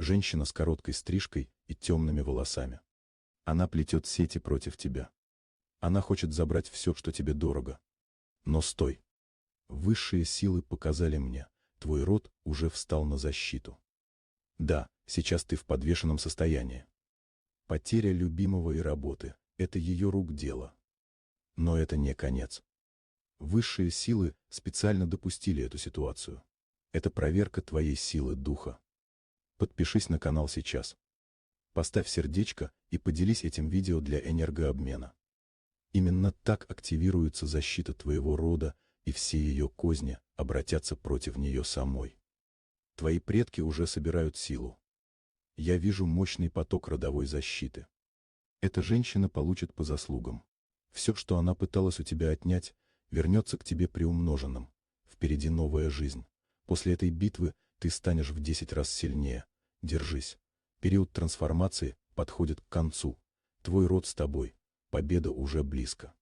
Женщина с короткой стрижкой и темными волосами. Она плетет сети против тебя. Она хочет забрать все, что тебе дорого. Но стой. Высшие силы показали мне, твой род уже встал на защиту. Да, сейчас ты в подвешенном состоянии. Потеря любимого и работы – это ее рук дело. Но это не конец. Высшие силы специально допустили эту ситуацию. Это проверка твоей силы духа. Подпишись на канал сейчас. Поставь сердечко и поделись этим видео для энергообмена. Именно так активируется защита твоего рода, и все ее козни обратятся против нее самой. Твои предки уже собирают силу. Я вижу мощный поток родовой защиты. Эта женщина получит по заслугам. Все, что она пыталась у тебя отнять, вернется к тебе приумноженным. Впереди новая жизнь. После этой битвы ты станешь в 10 раз сильнее. Держись. Период трансформации подходит к концу. Твой род с тобой. Победа уже близко.